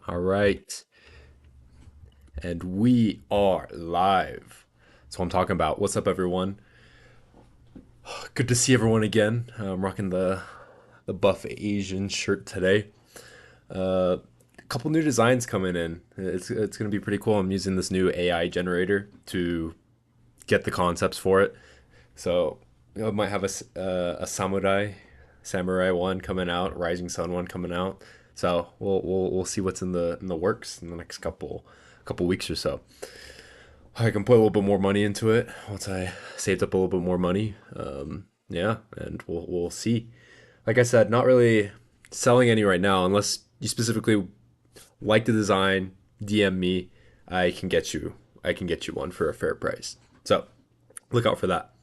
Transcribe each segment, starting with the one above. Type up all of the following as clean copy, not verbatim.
All right. And we are live. That's what I'm talking about. What's up, everyone? Good to see everyone again. I'm rocking the buff Asian shirt today. A couple new designs coming in. It's gonna be pretty cool. I'm using this new AI generator to get the concepts for it. So I might have a samurai one coming out, rising sun one coming out. So we'll see what's in the works in the next couple weeks or so. I can put a little bit more money into it once I saved up a little bit more money. Yeah, and we'll see. Like I said, not really selling any right now unless you specifically like the design. DM me. I can get you. I can get you one for a fair price. So look out for that.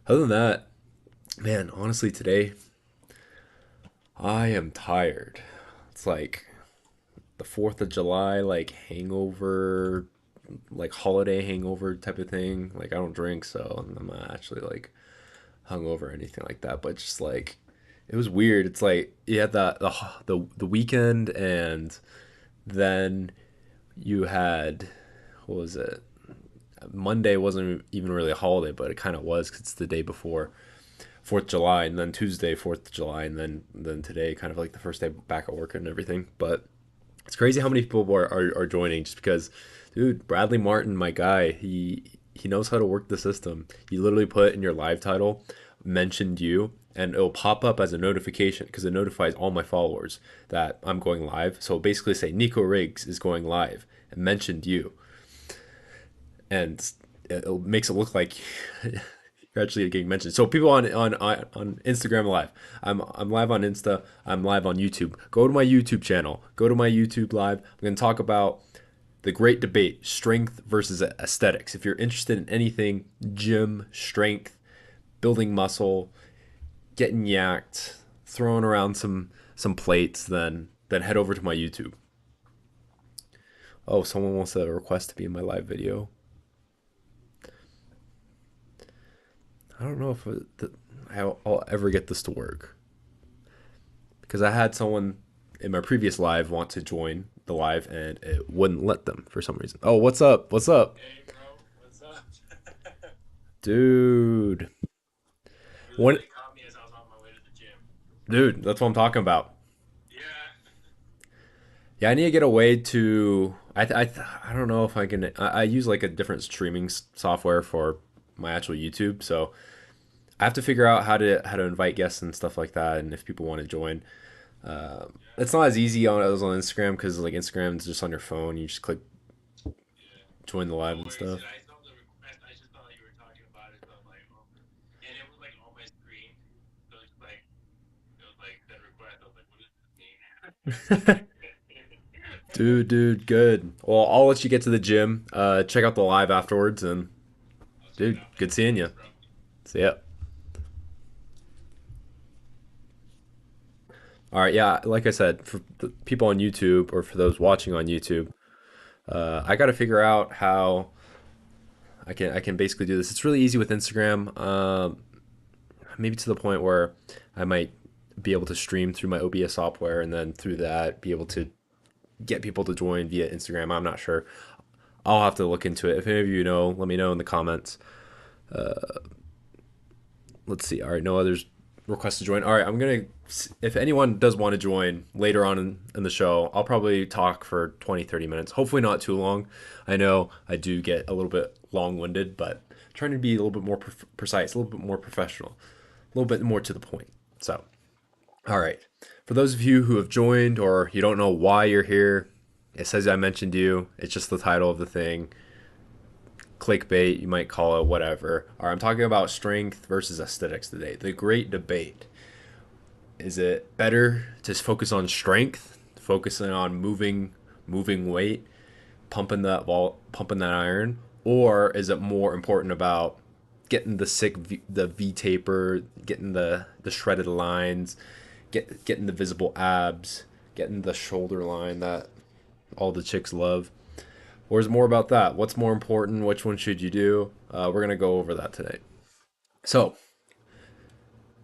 Other than that, man, honestly, today I am tired. It's like the 4th of July, like hangover, like holiday hangover type of thing. Like I don't drink, so I'm not actually like hungover or anything like that. But just like it was weird. It's like you had the weekend, and then you had what was it? Monday wasn't even really a holiday, but it kind of was 'cause it's the day before 4th of July, and then Tuesday 4th of July, and then today kind of like the first day back at work and everything. But it's crazy how many people are joining just because, dude, Bradley Martin, my guy, he knows how to work the system. You literally put in your live title, mentioned you, and it'll pop up as a notification because it notifies all my followers that I'm going live. So it'll basically say Nico Riggs is going live and mentioned you, and it makes it look like you're actually getting mentioned. So people on Instagram live, I'm live on Insta, I'm live on YouTube. Go to my YouTube channel, go to my YouTube live. I'm going to talk about the great debate, strength versus aesthetics. If you're interested in anything, gym, strength, building muscle, getting yacked, throwing around some plates, then head over to my YouTube. Oh, someone wants a request to be in my live video. I don't know if I'll ever get this to work because I had someone in my previous live want to join the live and it wouldn't let them for some reason. Oh, what's up? What's up? Hey, bro, what's up? Dude. You What literally caught me as I was on my way to the gym. dude, that's what I'm talking about. Yeah. Yeah, I need to get a way to I don't know if I can I use like a different streaming software for my actual YouTube, so I have to figure out how to invite guests and stuff like that and if people want to join. Yeah. It's not as easy on as on Instagram because like Instagram is just on your phone. You just click Yeah. join the live No and worries, stuff. dude. I saw the request. I just thought you were talking about it, so I'm like, oh. And it was like on my screen. So it's like, it was like that request. I was like, what does this mean? Dude, good. Well, I'll let you get to the gym. Check out the live afterwards, and I'll check it dude, out, man. good seeing you. Thanks, bro. See ya. All right, yeah, like I said, for the people on YouTube or for those watching on YouTube, I got to figure out how I can basically do this. It's really easy with Instagram. Maybe to the point where I might be able to stream through my OBS software and then through that be able to get people to join via Instagram. I'm not sure. I'll have to look into it. If any of you know, let me know in the comments. Let's see. All right, no others request to join. All right, I'm gonna. If anyone does want to join later on in the show, I'll probably talk for 20, 30 minutes. Hopefully not too long. I know I do get a little bit long-winded, but trying to be a little bit more precise, a little bit more professional, a little bit more to the point. So, all right. For those of you who have joined or you don't know why you're here, it says I mentioned you. It's just the title of the thing. Clickbait, you might call it whatever. All right, I'm talking about strength versus aesthetics today. The great debate. Is it better to focus on strength, focusing on moving weight, pumping that iron, or is it more important about getting the V taper, getting the shredded lines, getting the visible abs, getting the shoulder line that all the chicks love? Or is it more about that? What's more important? Which one should you do? We're gonna go over that today. So,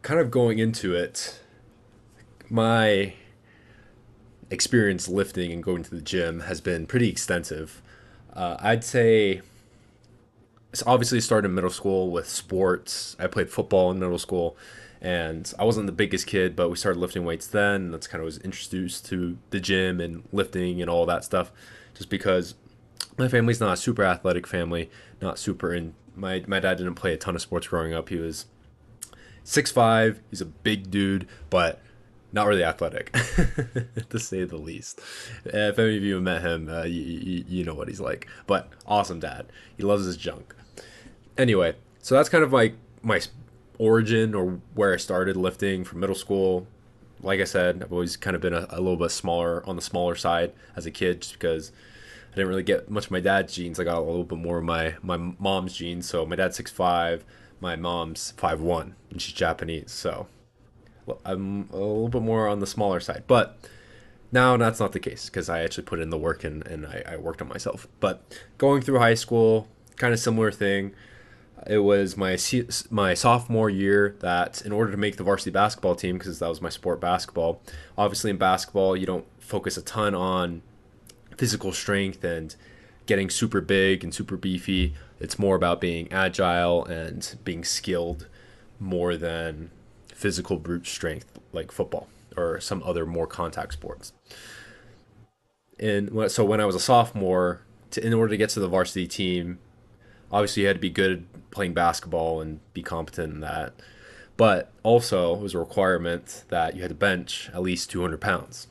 kind of going into it, my experience lifting and going to the gym has been pretty extensive. I'd say it's obviously started in middle school with sports. I played football in middle school, and I wasn't the biggest kid, but we started lifting weights then. And that's kind of was introduced to the gym and lifting and all that stuff, just because my family's not a super athletic family, not super in. My dad didn't play a ton of sports growing up. He was 6'5". He's a big dude, but not really athletic, to say the least. If any of you have met him, you know what he's like. But awesome dad. He loves his junk. Anyway, so that's kind of like my origin or where I started lifting from middle school. Like I said, I've always kind of been a little bit smaller on the smaller side as a kid, just because I didn't really get much of my dad's genes. I got a little bit more of my mom's genes. So my dad's 6'5", my mom's 5'1", and she's Japanese. So I'm a little bit more on the smaller side. But now that's not the case because I actually put in the work and I worked on myself. But going through high school, kind of similar thing. It was my sophomore year that in order to make the varsity basketball team, because that was my sport, basketball. Obviously in basketball you don't focus a ton on physical strength and getting super big and super beefy. It's more about being agile and being skilled more than physical brute strength like football or some other more contact sports. And so when I was a sophomore, in order to get to the varsity team, obviously you had to be good playing basketball and be competent in that. But also it was a requirement that you had to bench at least 200 pounds,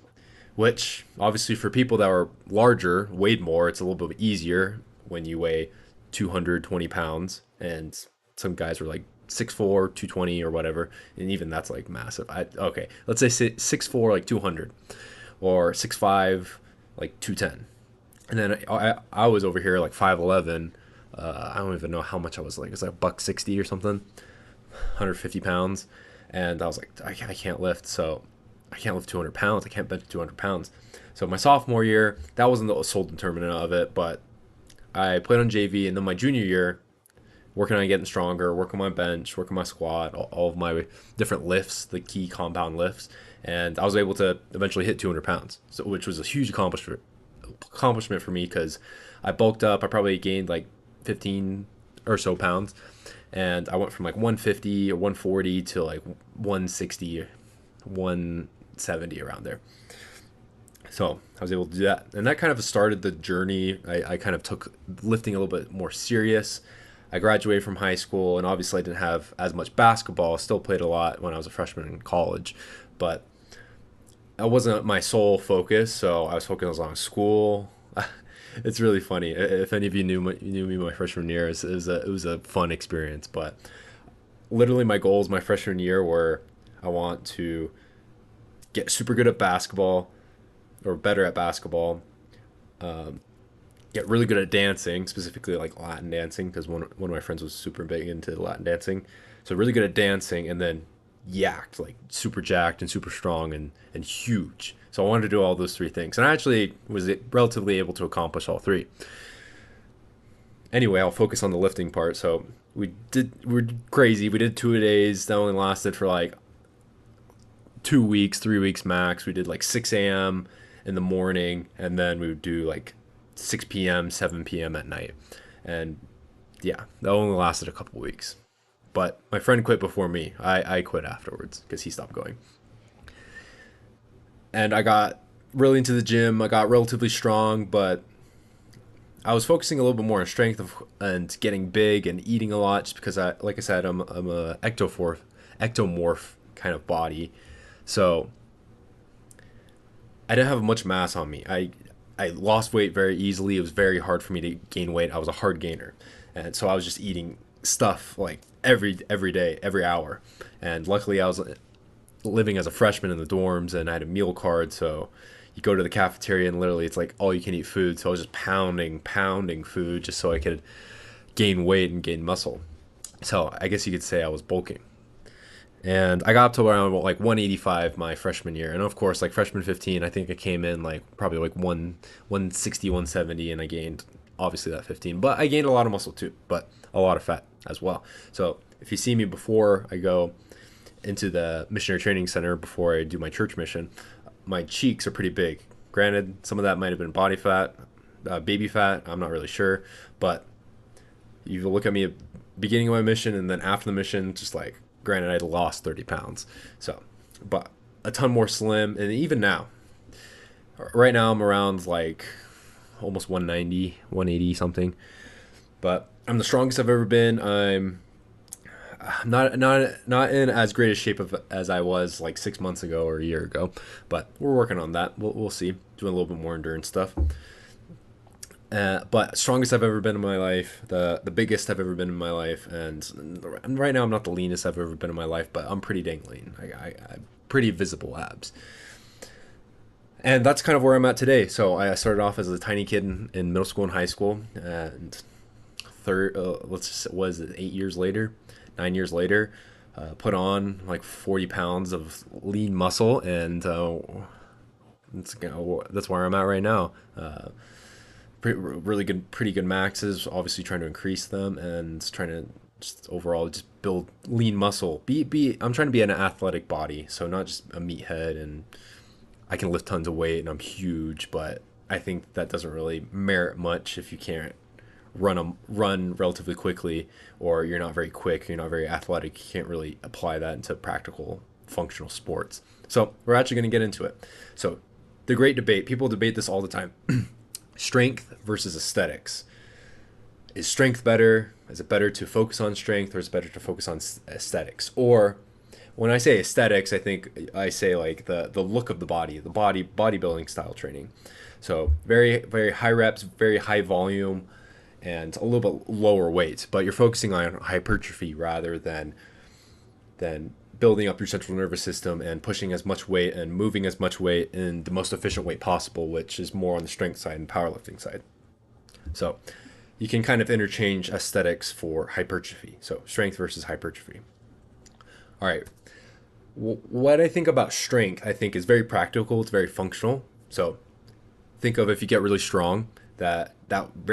which obviously for people that are larger, weighed more, it's a little bit easier when you weigh 220 pounds. And some guys were like 6'4", 220 or whatever. And even that's like massive. Okay, let's say 6'4", like 200, or 6'5", like 210. And then I was over here like 5'11". I don't even know how much I was like. It was like buck 60 or something, 150 pounds. And I was like, I can't lift. So I can't lift 200 pounds. I can't bench 200 pounds. So my sophomore year, that wasn't the sole determinant of it, but I played on JV. And then my junior year, working on getting stronger, working my bench, working my squat, all of my different lifts, the key compound lifts. And I was able to eventually hit 200 pounds, so, which was a huge accomplishment for me because I bulked up. I probably gained like 15 or so pounds. And I went from like 150 or 140 to like 160, 170 around there. So I was able to do that. And that kind of started the journey. I kind of took lifting a little bit more serious. I graduated from high school, and obviously I didn't have as much basketball. Still played a lot when I was a freshman in college, but that wasn't my sole focus. So I was focused on school. It's really funny. If any of you knew me my freshman year, it was a fun experience. But literally, my goals my freshman year were I want to get super good at basketball or better at basketball. Get really good at dancing, specifically like Latin dancing, because one of my friends was super big into Latin dancing. So really good at dancing, and then yacked, like super jacked and super strong and huge. So I wanted to do all those three things, and I actually was relatively able to accomplish all three. Anyway, I'll focus on the lifting part. So we're crazy. We did 2 days that only lasted for like 2 weeks, 3 weeks max. We did like 6 a.m. in the morning, and then we would do like 6 p.m., 7 p.m. at night. And yeah, that only lasted a couple weeks. But my friend quit before me. I quit afterwards because he stopped going. And I got really into the gym. I got relatively strong, but I was focusing a little bit more on strength and getting big and eating a lot just because like I said, I'm a ectomorph kind of body. So I didn't have much mass on me. I lost weight very easily. It was very hard for me to gain weight. I was a hard gainer, and so I was just eating stuff like every day, every hour. And luckily, I was living as a freshman in the dorms, and I had a meal card. So you go to the cafeteria, and literally it's like all you can eat food. So I was just pounding food just so I could gain weight and gain muscle. So I guess you could say I was bulking. And I got up to around like 185 my freshman year. And of course, like freshman 15, I think I came in like probably like 160, 170, and I gained obviously that 15. But I gained a lot of muscle too, but a lot of fat as well. So if you see me before I go into the missionary training center before I do my church mission, my cheeks are pretty big Granted, some of that might have been body fat, baby fat. I'm not really sure, but you look at me at beginning of my mission and then after the mission, just like granted, I lost 30 pounds. So, but a ton more slim, and even now, right now I'm around like almost 190, 180 something. But I'm the strongest I've ever been. I'm not in as great a shape as I was like 6 months ago or a year ago, but we're working on that. We'll see. Doing a little bit more endurance stuff. But strongest I've ever been in my life, the biggest I've ever been in my life, and right now I'm not the leanest I've ever been in my life, but I'm pretty dang lean. I pretty visible abs, and that's kind of where I'm at today. So I started off as a tiny kid in middle school and high school, and third, let's just, was it 8 years later, 9 years later, put on like 40 pounds of lean muscle, and that's where I'm at right now. Really good, pretty good maxes. Obviously, trying to increase them and trying to just overall just build lean muscle. I'm trying to be an athletic body, so not just a meathead and I can lift tons of weight and I'm huge. But I think that doesn't really merit much if you can't run relatively quickly, or you're not very quick, you're not very athletic. You can't really apply that into practical functional sports. So we're actually going to get into it. So the great debate. People debate this all the time. Strength versus aesthetics. Is strength better? Is it better to focus on strength, or is it better to focus on aesthetics? Or when I say aesthetics, I think I say like the look of the bodybuilding style training. So very high reps, very high volume, and a little bit lower weight, but you're focusing on hypertrophy rather than building up your central nervous system and pushing as much weight and moving as much weight in the most efficient way possible, which is more on the strength side and powerlifting side. So you can kind of interchange aesthetics for hypertrophy. So strength versus hypertrophy. All right. What I think about strength, I think is very practical. It's very functional. So think of if you get really strong, that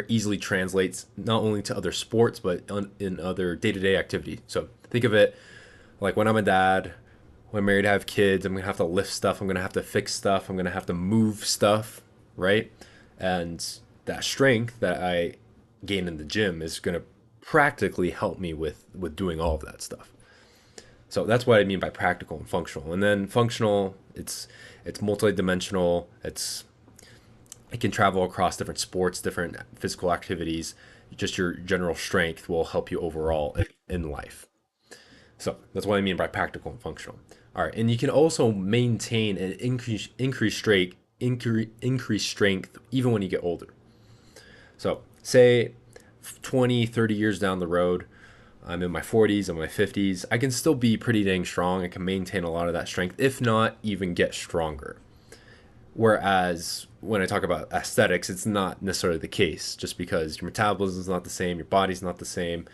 easily translates not only to other sports but in other day-to-day activity. So think of it like when I'm a dad, when I'm married, to have kids, I'm gonna have to lift stuff, I'm gonna have to fix stuff, I'm gonna have to move stuff, right? And that strength that I gain in the gym is gonna practically help me with doing all of that stuff. So that's what I mean by practical and functional. And then functional, it's multidimensional. It can travel across different sports, different physical activities. Just your general strength will help you overall in life. So that's what I mean by practical and functional. All right, and you can also maintain and increase strength even when you get older. So say 20, 30 years down the road, I'm in my 40s, I'm in my 50s, I can still be pretty dang strong. I can maintain a lot of that strength, if not even get stronger. Whereas when I talk about aesthetics, it's not necessarily the case, just because your metabolism is not the same, your body's not the same,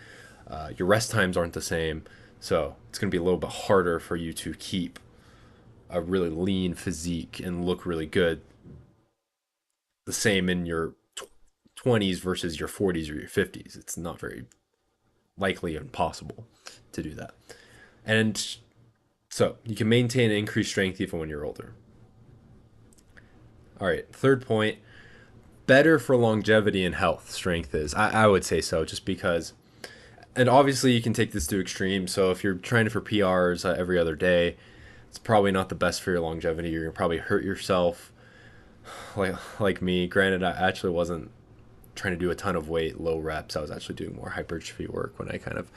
your rest times aren't the same. So it's going to be a little bit harder for you to keep a really lean physique and look really good the same in your 20s versus your 40s or your 50s. It's not very likely and possible to do that. And so you can maintain and increase strength even when you're older. All right, third point, better for longevity and health, strength is. I would say so, just because, and obviously you can take this to extreme. So if you're training for PRs every other day, it's probably not the best for your longevity. You're gonna probably hurt yourself, like me. Granted, I actually wasn't trying to do a ton of weight, low reps. I was actually doing more hypertrophy work when I kind of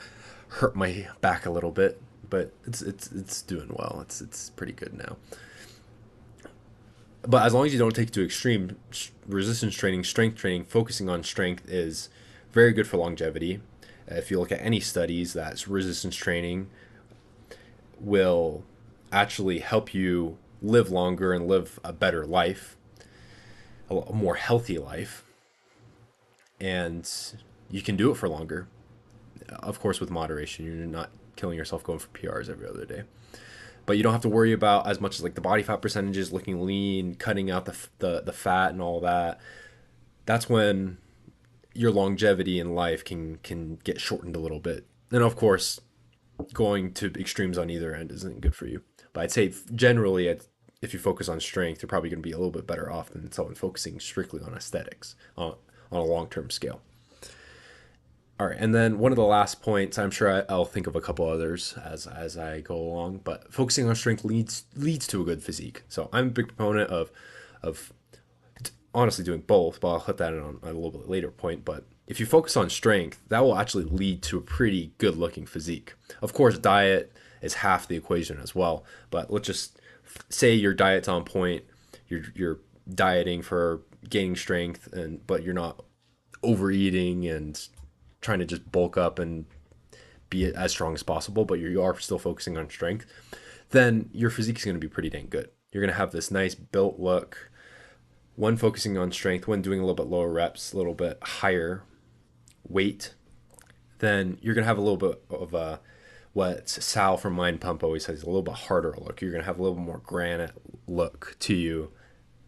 hurt my back a little bit, but it's doing well. It's pretty good now. But as long as you don't take it to extreme, resistance training, strength training, focusing on strength is very good for longevity. If you look at any studies, that resistance training will actually help you live longer and live a better life, a more healthy life, and you can do it for longer. Of course, with moderation, you're not killing yourself going for PRs every other day. But you don't have to worry about as much as like the body fat percentages, looking lean, cutting out the fat and all that. That's when your longevity in life can get shortened a little bit. And of course, going to extremes on either end isn't good for you. But I'd say generally if you focus on strength, you're probably going to be a little bit better off than someone focusing strictly on aesthetics on a long term scale. All right, and then one of the last points, I'm sure I'll think of a couple others as I go along, but focusing on strength leads to a good physique. So I'm a big proponent of honestly doing both, but I'll hit that in on a little bit later point. But if you focus on strength, that will actually lead to a pretty good looking physique. Of course, diet is half the equation as well, but let's just say your diet's on point, you're dieting for gaining strength, and but you're not overeating and trying to just bulk up and be as strong as possible, but you are still focusing on strength, then your physique is going to be pretty dang good. You're going to have this nice built look when focusing on strength, when doing a little bit lower reps, a little bit higher weight, then you're going to have a little bit of a what Sal from Mind Pump always says, a little bit harder look. You're going to have a little more granite look to you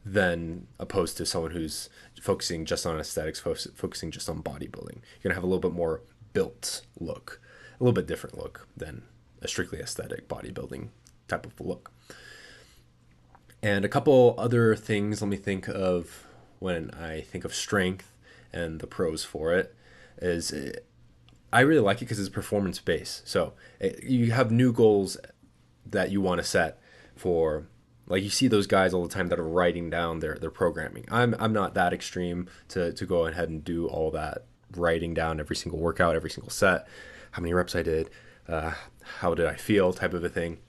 than opposed to someone who's focusing just on aesthetics, focusing just on bodybuilding. You're going to have a little bit more built look, a little bit different look than a strictly aesthetic bodybuilding type of look. And a couple other things let me think of when I think of strength and the pros for it is I really like it because it's performance based. So you have new goals that you want to set for, like you see those guys all the time that are writing down their programming. I'm not that extreme to go ahead and do all that writing down every single workout, every single set, how many reps I did, how did I feel type of a thing.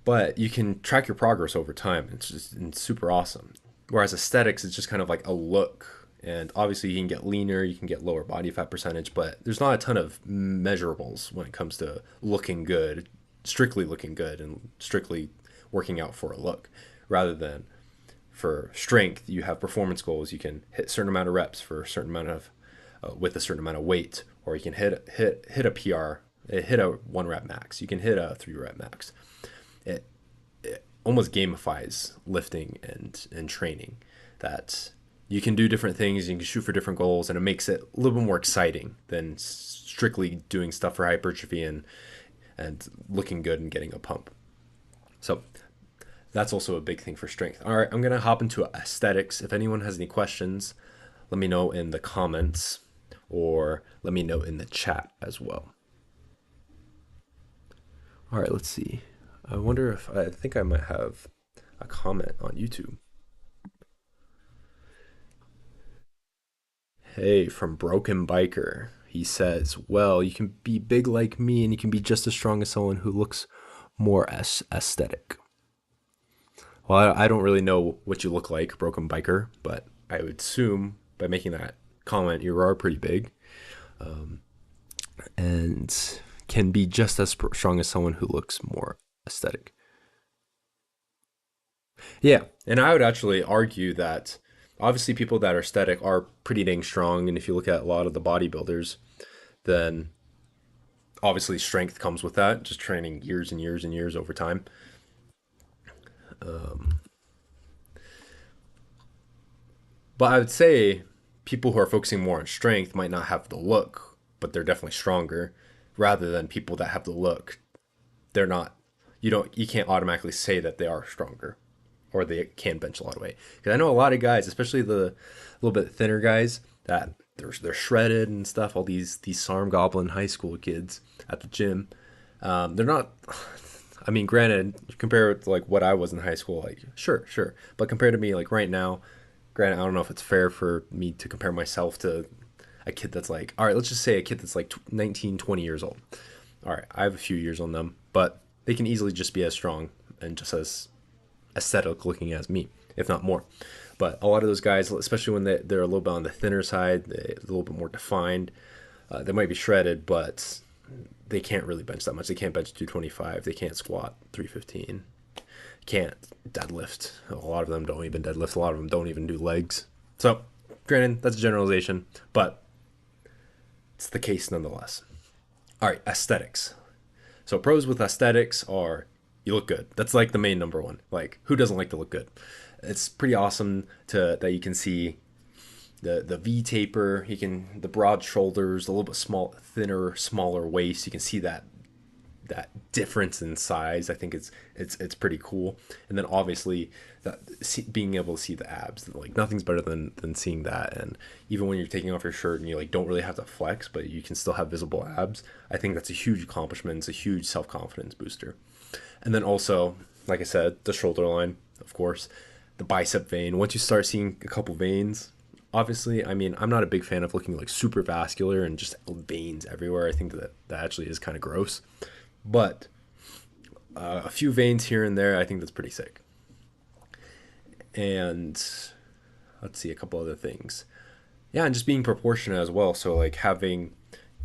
But you can track your progress over time. It's super awesome. Whereas aesthetics is just kind of like a look. And obviously, you can get leaner, you can get lower body fat percentage, but there's not a ton of measurables when it comes to looking good, strictly looking good, and strictly working out for a look. Rather than for strength, you have performance goals. You can hit a certain amount of reps for a certain amount of with a certain amount of weight, or you can hit a PR, hit a 1 rep max. You can hit a 3 rep max. It almost gamifies lifting and training, that you can do different things, you can shoot for different goals, and it makes it a little bit more exciting than strictly doing stuff for hypertrophy and looking good and getting a pump. So that's also a big thing for strength. All right, I'm going to hop into aesthetics. If anyone has any questions, let me know in the comments or let me know in the chat as well. All right, let's see. I wonder if I think I might have a comment on YouTube. Hey, from Broken Biker. He says, well, you can be big like me and you can be just as strong as someone who looks more aesthetic. Well, I don't really know what you look like, Broken Biker, but I would assume by making that comment, you are pretty big and can be just as strong as someone who looks more aesthetic. Yeah, and I would actually argue that obviously people that are aesthetic are pretty dang strong, and if you look at a lot of the bodybuilders, then obviously strength comes with that, just training years and years and years over time. But I would say people who are focusing more on strength might not have the look, but they're definitely stronger, rather than people that have the look. They're not. You can't automatically say that they are stronger or they can bench a lot of weight. Because I know a lot of guys, especially the little bit thinner guys, that they're shredded and stuff. All these Sarm Goblin high school kids at the gym, they're not. I mean, granted, compare it to like what I was in high school, like sure, but compared to me, like right now, granted, I don't know if it's fair for me to compare myself to a kid that's like, all right, let's just say a kid that's like 19, 20 years old. All right, I have a few years on them, but they can easily just be as strong and just as aesthetic looking as me, if not more. But a lot of those guys, especially when they're a little bit on the thinner side, they're a little bit more defined, they might be shredded, but they can't really bench that much. They can't bench 225. They can't squat 315. Can't deadlift. A lot of them don't even deadlift. A lot of them don't even do legs. So, granted, that's a generalization, but it's the case nonetheless. All right, aesthetics. So pros with aesthetics are you look good. That's like the main number one. Like who doesn't like to look good? It's pretty awesome to that you can see the V taper. You can the broad shoulders, a little bit thinner, smaller waist. You can see that difference in size. I think it's pretty cool. And then obviously that being able to see the abs, like nothing's better than seeing that. And even when you're taking off your shirt and you like don't really have to flex, but you can still have visible abs, I think that's a huge accomplishment. It's a huge self confidence booster. And then also, like I said, the shoulder line, of course, the bicep vein. Once you start seeing a couple veins, obviously, I mean, I'm not a big fan of looking like super vascular and just veins everywhere. I think that actually is kind of gross. But a few veins here and there, I think that's pretty sick. And let's see a couple other things. Yeah, and just being proportionate as well. So like having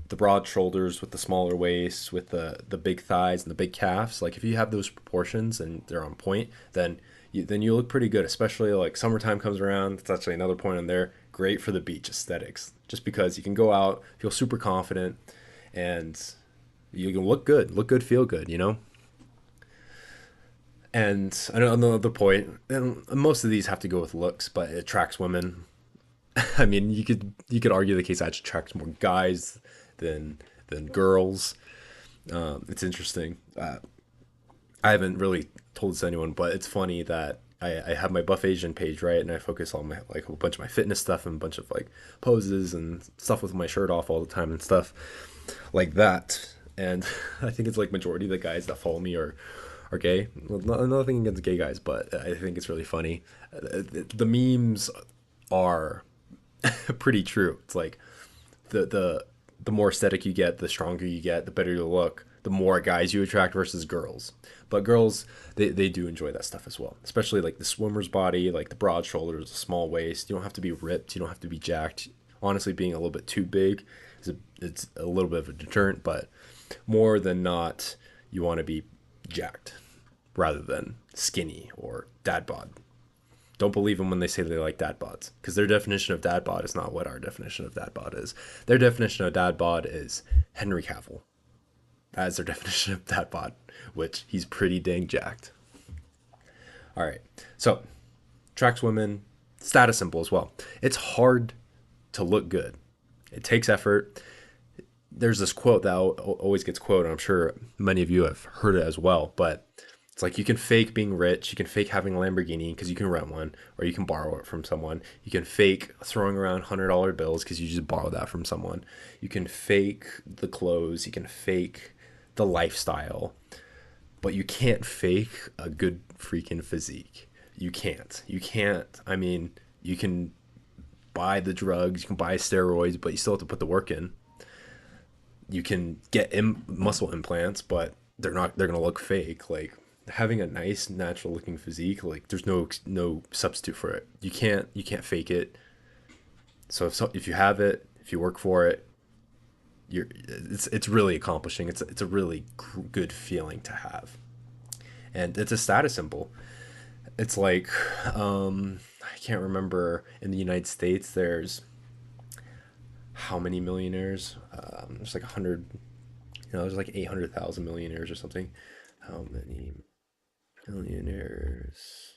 the broad shoulders with the smaller waist, with the big thighs and the big calves. Like if you have those proportions and they're on point, then you look pretty good. Especially like summertime comes around. That's actually another point on there. Great for the beach aesthetics, just because you can go out, feel super confident, and you can look good, feel good. You know. And another point, and most of these have to go with looks, but it attracts women. I mean, you could argue the case that attracts more guys than girls. It's interesting. I haven't really told this to anyone, but it's funny that I have my Buff Asian page, right, and I focus on my like a bunch of my fitness stuff and a bunch of like poses and stuff with my shirt off all the time and stuff like that. And I think it's like majority of the guys that follow me are gay. Well, nothing against gay guys, but I think it's really funny. The memes are pretty true. It's like the more aesthetic you get, the stronger you get, the better you look, the more guys you attract versus girls. But girls, they do enjoy that stuff as well, especially like the swimmer's body, like the broad shoulders, the small waist. You don't have to be ripped. You don't have to be jacked. Honestly, being a little bit too big it's a little bit of a deterrent, but more than not, you want to be jacked rather than skinny or dad bod. Don't believe them when they say they like dad bods, because their definition of dad bod is not what our definition of dad bod is. Their definition of dad bod is Henry Cavill. That is their definition of dad bod, which he's pretty dang jacked. All right, so attracts women, status symbol as well. It's hard to look good. It takes effort. There's this quote that always gets quoted. I'm sure many of you have heard it as well, but it's like you can fake being rich, you can fake having a Lamborghini because you can rent one, or you can borrow it from someone. You can fake throwing around $100 bills because you just borrow that from someone. You can fake the clothes, you can fake the lifestyle, but you can't fake a good freaking physique. You can't. You can't. I mean, you can buy the drugs, you can buy steroids, but you still have to put the work in. You can get muscle implants, but they're gonna look fake. Like having a nice natural looking physique, like there's no substitute for it. You can't fake it. So if you have it, if you work for it, it's really accomplishing. It's a really good feeling to have, and it's a status symbol. It's like I can't remember in the United States. There's how many millionaires? There's like 100. There's like 800,000 millionaires or something. How many millionaires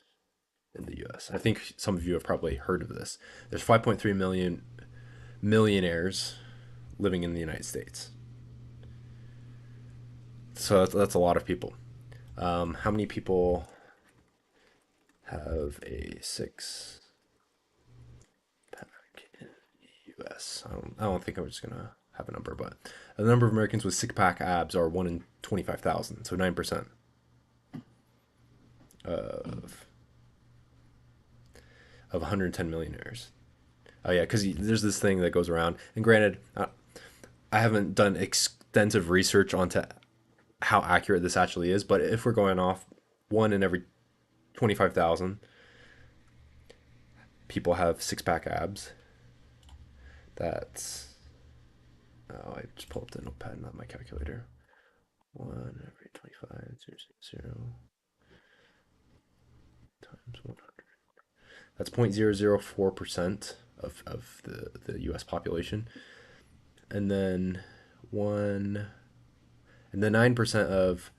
in the U.S.? I think some of you have probably heard of this. There's 5.3 million millionaires living in the United States. So that's a lot of people. How many people have a six pack in the U.S.? I don't think I'm just gonna have a number, but the number of Americans with six pack abs are 1 in 25,000, so 9% of 110 millionaires. Oh yeah, because there's this thing that goes around, and granted, I haven't done extensive research onto how accurate this actually is, but if we're going off 1 in every 25,000 people have six pack abs, that's I just pulled up the notepad, not my calculator. 1 every 25, 0, times 100. That's 0.004% of the US population. And then one and then 9% of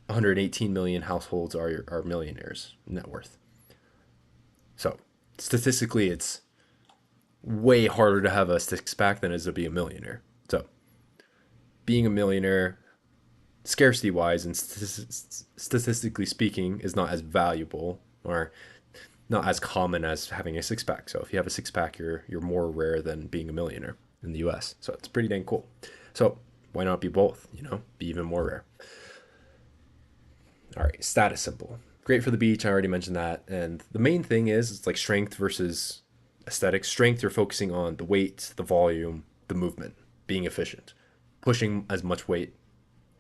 118 million households are millionaires net worth. So statistically it's way harder to have a six pack than it is to be a millionaire. So being a millionaire, scarcity wise and statistically speaking is not as valuable or not as common as having a six pack. So if you have a six pack, you're more rare than being a millionaire in the U.S. So it's pretty dang cool. So why not be both? You know, be even more rare. All right, status symbol. Great for the beach. I already mentioned that. And the main thing is it's like strength versus aesthetic. Strength, you're focusing on the weight, the volume, the movement, being efficient, pushing as much weight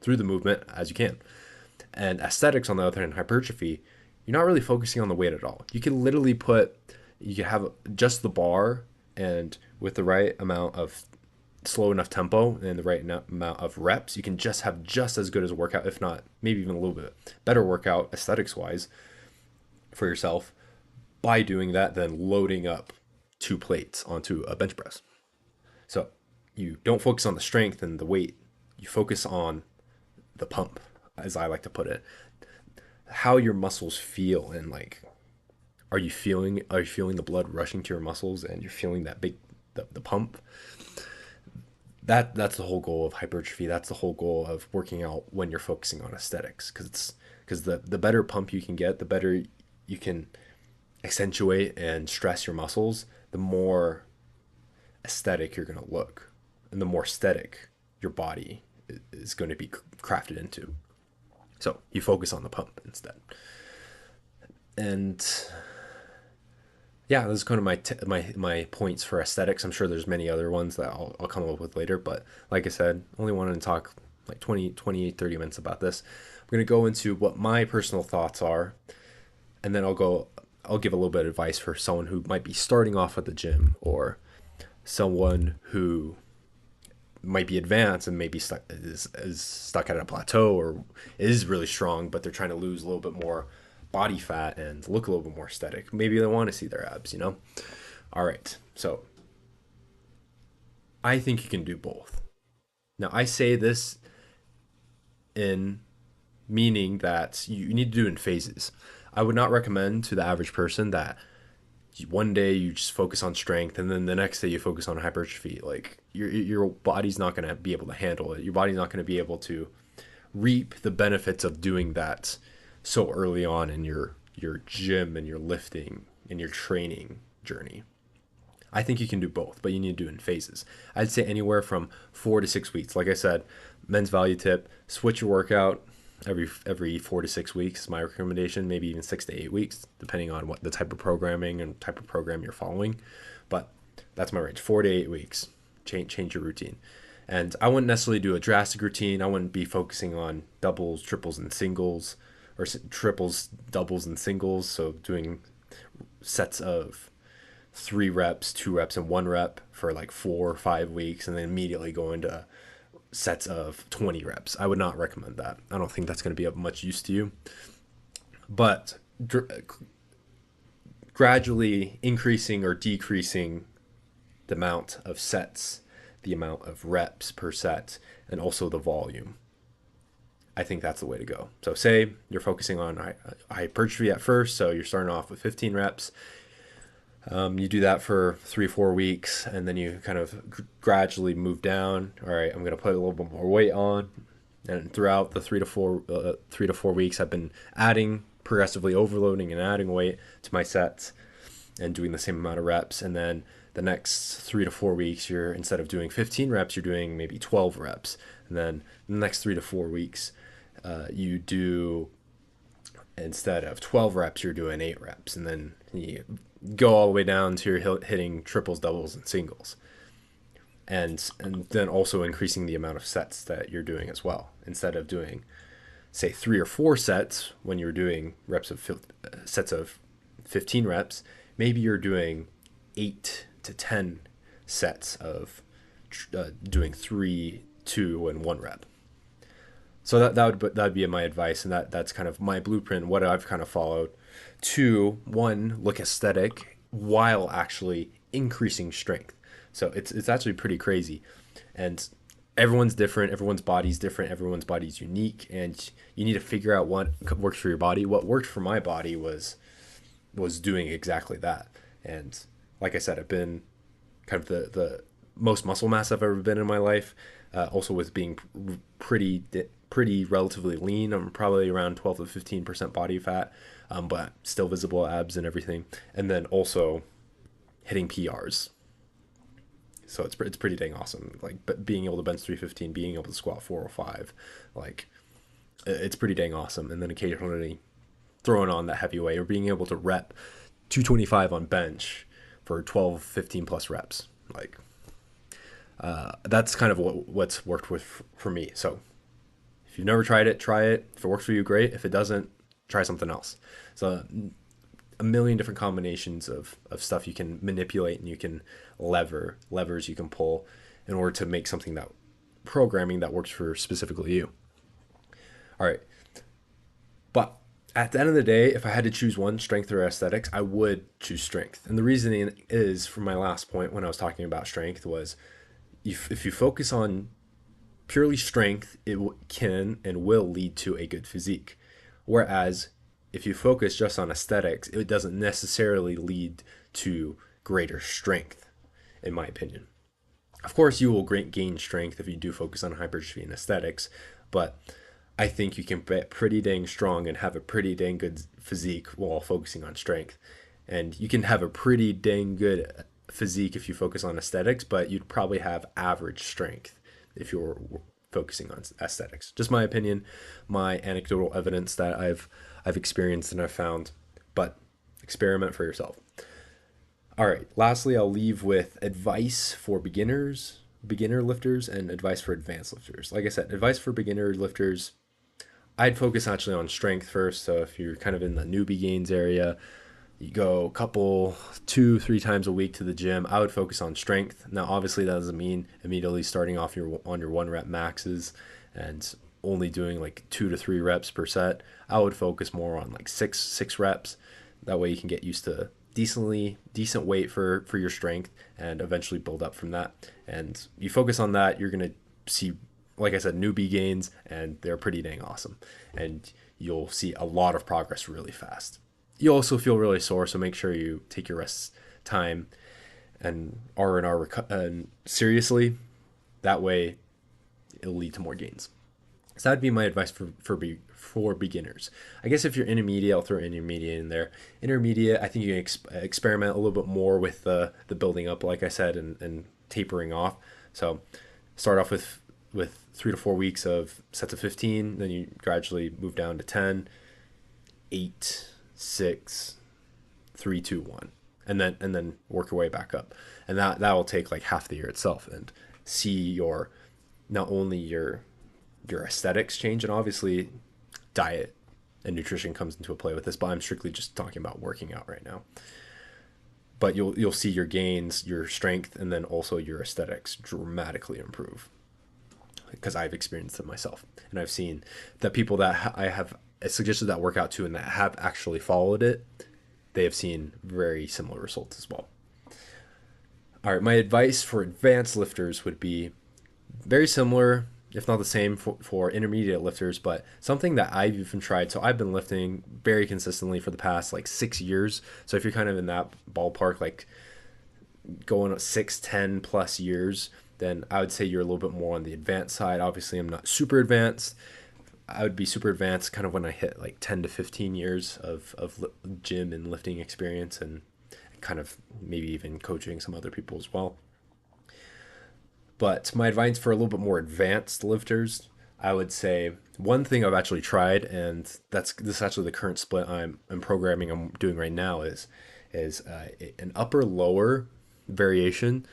through the movement as you can. And aesthetics, on the other hand, hypertrophy, you're not really focusing on the weight at all. You can literally you can have just the bar, and with the right amount of slow enough tempo and the right amount of reps, you can just have just as good as a workout, if not maybe even a little bit better workout aesthetics wise for yourself by doing that than loading up two plates onto a bench press. So you don't focus on the strength and the weight, you focus on the pump, as I like to put it, how your muscles feel and like are you feeling the blood rushing to your muscles and you're feeling that big the pump. That's the whole goal of hypertrophy. That's the whole goal of working out when you're focusing on aesthetics, because the better pump you can get, the better you can accentuate and stress your muscles, the more aesthetic you're going to look, and the more aesthetic your body is going to be crafted into. So you focus on the pump instead. And yeah, this is kind of my points for aesthetics. I'm sure there's many other ones that I'll come up with later, but like I said, only wanted to talk like 30 minutes about this. I'm going to go into what my personal thoughts are, and then I'll give a little bit of advice for someone who might be starting off at the gym, or someone who might be advanced and maybe is stuck at a plateau, or is really strong, but they're trying to lose a little bit more body fat and look a little bit more aesthetic. Maybe they want to see their abs, you know? All right. So I think you can do both. Now, I say this in meaning that you need to do it in phases. I would not recommend to the average person that one day you just focus on strength and then the next day you focus on hypertrophy. Like your body's not going to be able to handle it. Your body's not going to be able to reap the benefits of doing that so early on in your gym and your lifting and your training journey. I think you can do both, but you need to do it in phases. I'd say anywhere from 4 to 6 weeks. Like I said, men's value tip: switch your workout every 4 to 6 weeks is my recommendation. Maybe even 6 to 8 weeks, depending on what the type of programming and type of program you're following. But that's my range: 4 to 8 weeks. Change your routine. And I wouldn't necessarily do a drastic routine. I wouldn't be focusing on doubles, triples, and singles, or triples, doubles, and singles. So doing sets of 3 reps, 2 reps, and 1 rep for like 4 or 5 weeks, and then immediately go into sets of 20 reps. I would not recommend that. I don't think that's going to be of much use to you. But gradually increasing or decreasing the amount of sets, the amount of reps per set, and also the volume. I think that's the way to go. So, say you're focusing on hypertrophy at first, so you're starting off with 15 reps. You do that for 3 or 4 weeks, and then you kind of gradually move down. All right, I'm going to put a little bit more weight on, and throughout the 3 to 4 weeks, I've been adding, progressively overloading and adding weight to my sets, and doing the same amount of reps. And then the next 3 to 4 weeks, you're, instead of doing 15 reps, you're doing maybe 12 reps. And then the next 3 to 4 weeks, you do, instead of 12 reps, you're doing 8 reps. And then you go all the way down to you're hitting triples, doubles, and singles. And then also increasing the amount of sets that you're doing as well. Instead of doing, say, 3 or 4 sets when you're doing sets of 15 reps, maybe you're doing 8 to 10 sets of doing 3, 2, and 1 rep. So that'd be my advice, and that's kind of my blueprint, what I've kind of followed. 2, 1, look aesthetic while actually increasing strength. So it's actually pretty crazy, and everyone's different. Everyone's body's different. Everyone's body's unique, and you need to figure out what works for your body. What worked for my body was doing exactly that. And like I said, I've been kind of the most muscle mass I've ever been in my life. Also with being pretty relatively lean. I'm probably around 12 to 15% body fat, but still visible abs and everything. And then also hitting PRs. So it's pretty dang awesome. Like but being able to bench 315, being able to squat 405, like it's pretty dang awesome. And then occasionally throwing on that heavy weight or being able to rep 225 on bench for 12, 15 plus reps. Like that's kind of what's worked with for me. So if you've never tried it, try it. If it works for you, great. If it doesn't, try something else. So a million different combinations of stuff you can manipulate and you can levers you can pull in order to make something that programming that works for specifically you. All right. But at the end of the day, if I had to choose one, strength or aesthetics, I would choose strength. And the reasoning is from my last point when I was talking about strength was if you focus on purely strength, it can and will lead to a good physique. Whereas if you focus just on aesthetics, it doesn't necessarily lead to greater strength, in my opinion. Of course, you will gain strength if you do focus on hypertrophy and aesthetics, but I think you can get pretty dang strong and have a pretty dang good physique while focusing on strength. And you can have a pretty dang good physique if you focus on aesthetics, but you'd probably have average strength if you're focusing on aesthetics. Just my opinion, my anecdotal evidence that I've experienced and I've found, but experiment for yourself. All right. Lastly, I'll leave with advice for beginners, beginner lifters, and advice for advanced lifters. Like I said, advice for beginner lifters, I'd focus actually on strength first. So if you're kind of in the newbie gains area, you go a couple, 2, 3 times a week to the gym. I would focus on strength. Now, obviously, that doesn't mean immediately starting off your 1 rep maxes and only doing like 2 to 3 reps per set. I would focus more on like six reps. That way, you can get used to decent weight for your strength and eventually build up from that. And you focus on that, you're gonna see, like I said, newbie gains, and they're pretty dang awesome. And you'll see a lot of progress really fast. You also feel really sore, so make sure you take your rest time and R&R seriously. That way, it'll lead to more gains. So that'd be my advice for beginners. I guess if you're intermediate, I'll throw intermediate in there. Intermediate, I think you can experiment a little bit more with the building up, like I said, and tapering off. So start off with 3 to 4 weeks of sets of 15, then you gradually move down to 10, 8, 6, 3, 2, 1, and then work your way back up, and that will take like half the year itself, and see your not only your aesthetics change, and obviously diet and nutrition comes into a play with this, but I'm strictly just talking about working out right now. But you'll see your gains, your strength, and then also your aesthetics dramatically improve because I've experienced it myself, and I've seen that people that I have suggested that workout to and that have actually followed it, they have seen very similar results as well. All right, my advice for advanced lifters would be very similar, if not the same, for intermediate lifters, but something that I've even tried. So I've been lifting very consistently for the past like 6 years. So if you're kind of in that ballpark, like going 6, 10 plus years, then I would say you're a little bit more on the advanced side. Obviously, I'm not super advanced. I would be super advanced kind of when I hit like 10 to 15 years of gym and lifting experience, and kind of maybe even coaching some other people as well. But my advice for a little bit more advanced lifters, I would say one thing I've actually tried, and this is actually the current split I'm programming I'm doing right now is an upper lower variation.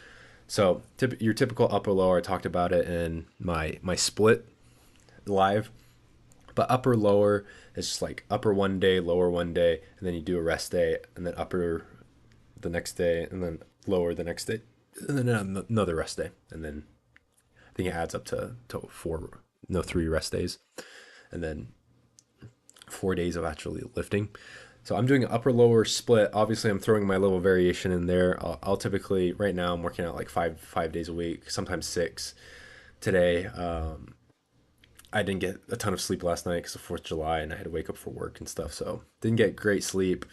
So your typical upper lower, I talked about it in my split live, but upper lower is just like upper one day, lower one day, and then you do a rest day, and then upper the next day, and then lower the next day, and then another rest day, and then I think it adds up to four, no, 3 rest days, and then 4 days of actually lifting. So I'm doing an upper lower split. Obviously, I'm throwing my little variation in there. I'll typically right now I'm working out like five days a week, sometimes 6. Today, I didn't get a ton of sleep last night because of 4th of July, and I had to wake up for work and stuff. So didn't get great sleep.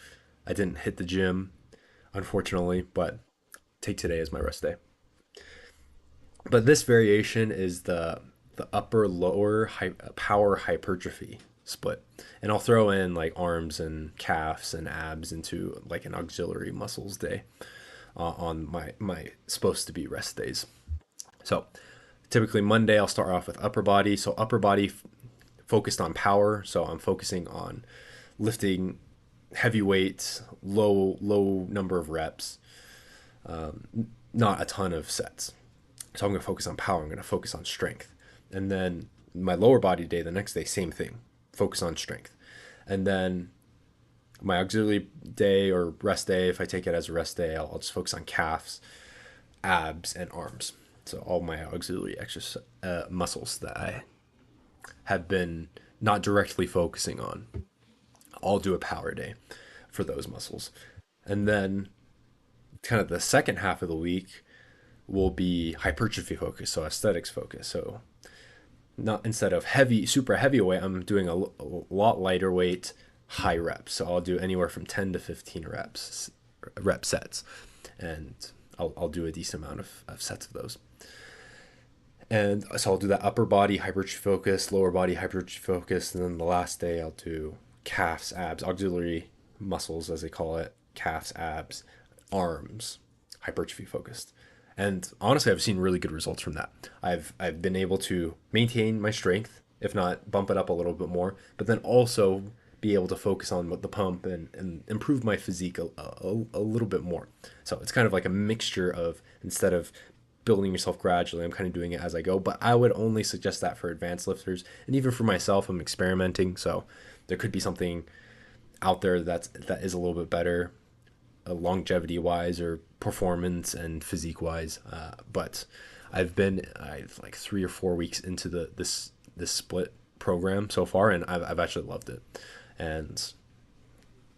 I didn't hit the gym, unfortunately, but take today as my rest day. But this variation is the upper lower power hypertrophy split, and I'll throw in like arms and calves and abs into like an auxiliary muscles day on my supposed to be rest days. So typically Monday I'll start off with upper body. So upper body focused on power. So I'm focusing on lifting heavy weights, low number of reps, not a ton of sets. So I'm going to focus on power. I'm going to focus on strength. And then my lower body day, the next day, same thing. Focus on strength. And then my auxiliary day or rest day, if I take it as a rest day, I'll just focus on calves, abs, and arms. So all my auxiliary exercise muscles that I have been not directly focusing on. I'll do a power day for those muscles. And then kind of the second half of the week will be hypertrophy focus, so aesthetics focus. So not instead of heavy, super heavy weight, I'm doing a lot lighter weight, high reps. So I'll do anywhere from 10 to 15 rep sets, and I'll do a decent amount of sets of those. And so I'll do that upper body hypertrophy focus, lower body hypertrophy focus, and then the last day I'll do calves, abs, auxiliary muscles as they call it, calves, abs, arms, hypertrophy focused. And honestly, I've seen really good results from that. I've been able to maintain my strength, if not bump it up a little bit more, but then also be able to focus on the pump and improve my physique a little bit more. So it's kind of like a mixture of, instead of building yourself gradually, I'm kind of doing it as I go. But I would only suggest that for advanced lifters, and even for myself, I'm experimenting. So there could be something out there that is a little bit better, longevity wise or performance and physique wise. But I've like 3 or 4 weeks into this split program so far, and I've actually loved it. And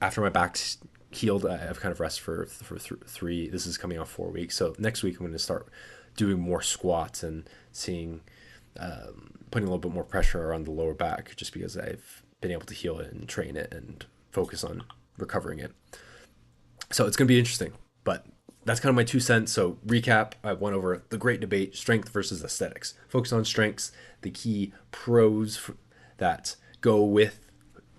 after my back's healed, I've kind of rested for three. This is coming off 4 weeks, so next week I'm going to start doing more squats and seeing putting a little bit more pressure on the lower back, just because I've been able to heal it and train it and focus on recovering it. So it's going to be interesting, but that's kind of my 2 cents. So recap, I went over the great debate, strength versus aesthetics. Focus on strengths, the key pros that go with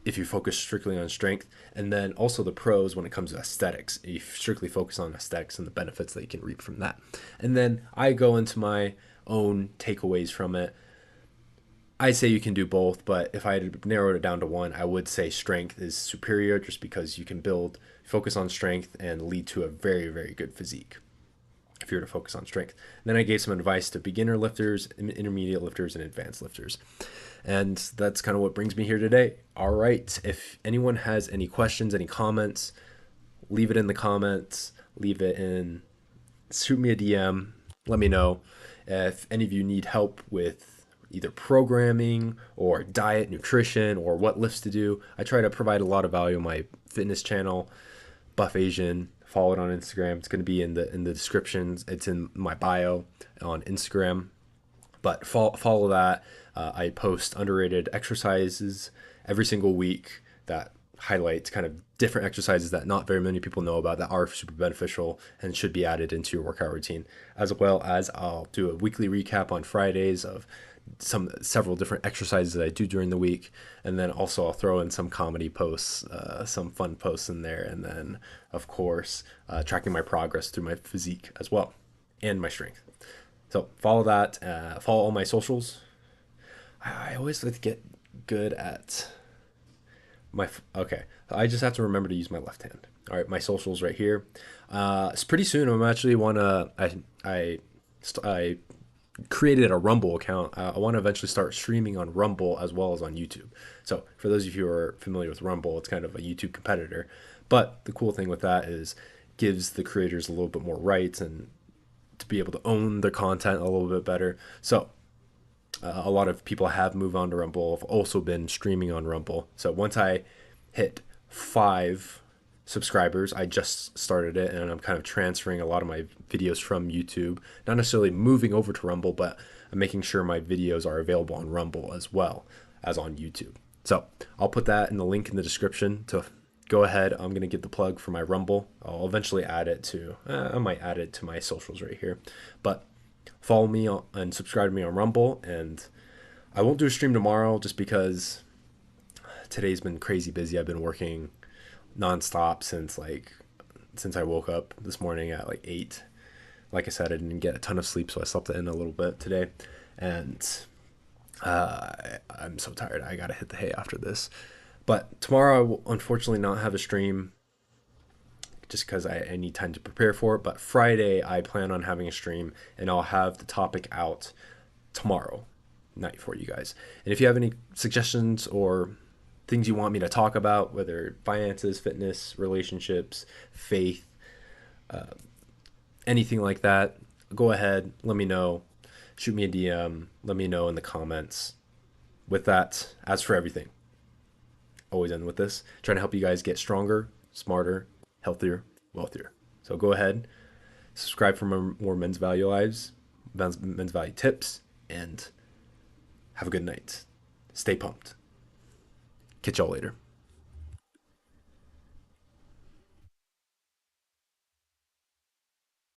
if you focus strictly on strength, and then also the pros when it comes to aesthetics. You strictly focus on aesthetics and the benefits that you can reap from that. And then I go into my own takeaways from it. I say you can do both, but if I had narrowed it down to one, I would say strength is superior, just because you can focus on strength and lead to a very, very good physique if you were to focus on strength. And then I gave some advice to beginner lifters, intermediate lifters, and advanced lifters. And that's kind of what brings me here today. All right. If anyone has any questions, any comments, leave it in the comments, shoot me a DM, let me know. If any of you need help with either programming or diet, nutrition, or what lifts to do, I try to provide a lot of value on my fitness channel, Buff Asian. Follow it on Instagram. It's going to be in the descriptions. It's in my bio on Instagram. But follow that. I post underrated exercises every single week that highlights kind of different exercises that not very many people know about that are super beneficial and should be added into your workout routine. As well as I'll do a weekly recap on Fridays of several different exercises that I do during the week, and then also I'll throw in some comedy posts, some fun posts in there, and then of course tracking my progress through my physique as well and my strength. So follow that. Follow all my socials. I always like to get good at okay. I just have to remember to use my left hand. All right, my socials right here. It's pretty soon. I'm actually wanna I created a Rumble account. I want to eventually start streaming on Rumble as well as on YouTube. So for those of you who are familiar with Rumble, it's kind of a YouTube competitor. But the cool thing with that is gives the creators a little bit more rights and to be able to own their content a little bit better. So a lot of people have moved on to Rumble. I've also been streaming on Rumble. So once I hit 5 subscribers, I just started it, and I'm kind of transferring a lot of my videos from YouTube, not necessarily moving over to Rumble, but I'm making sure my videos are available on Rumble as well as on YouTube. So I'll put that in the link in the description to go ahead. I'm going to get the plug for my Rumble. I'll eventually add it to, I might add it to my socials right here. But Follow me and subscribe to me on Rumble. And I won't do a stream tomorrow just because today's been crazy busy. I've been working nonstop since I woke up this morning at like 8. Like I said, I didn't get a ton of sleep, so I slept in a little bit today, and I'm so tired. I gotta hit the hay after this. But tomorrow I will unfortunately not have a stream just because I need time to prepare for it. But Friday I plan on having a stream, and I'll have the topic out tomorrow night for you guys. And if you have any suggestions or things you want me to talk about, whether finances, fitness, relationships, faith, anything like that, go ahead, let me know. Shoot me a DM, let me know in the comments. With that, as for everything, always end with this, trying to help you guys get stronger, smarter, healthier, wealthier. So go ahead, subscribe for more men's value lives, men's value tips, and have a good night. Stay pumped. Catch y'all later.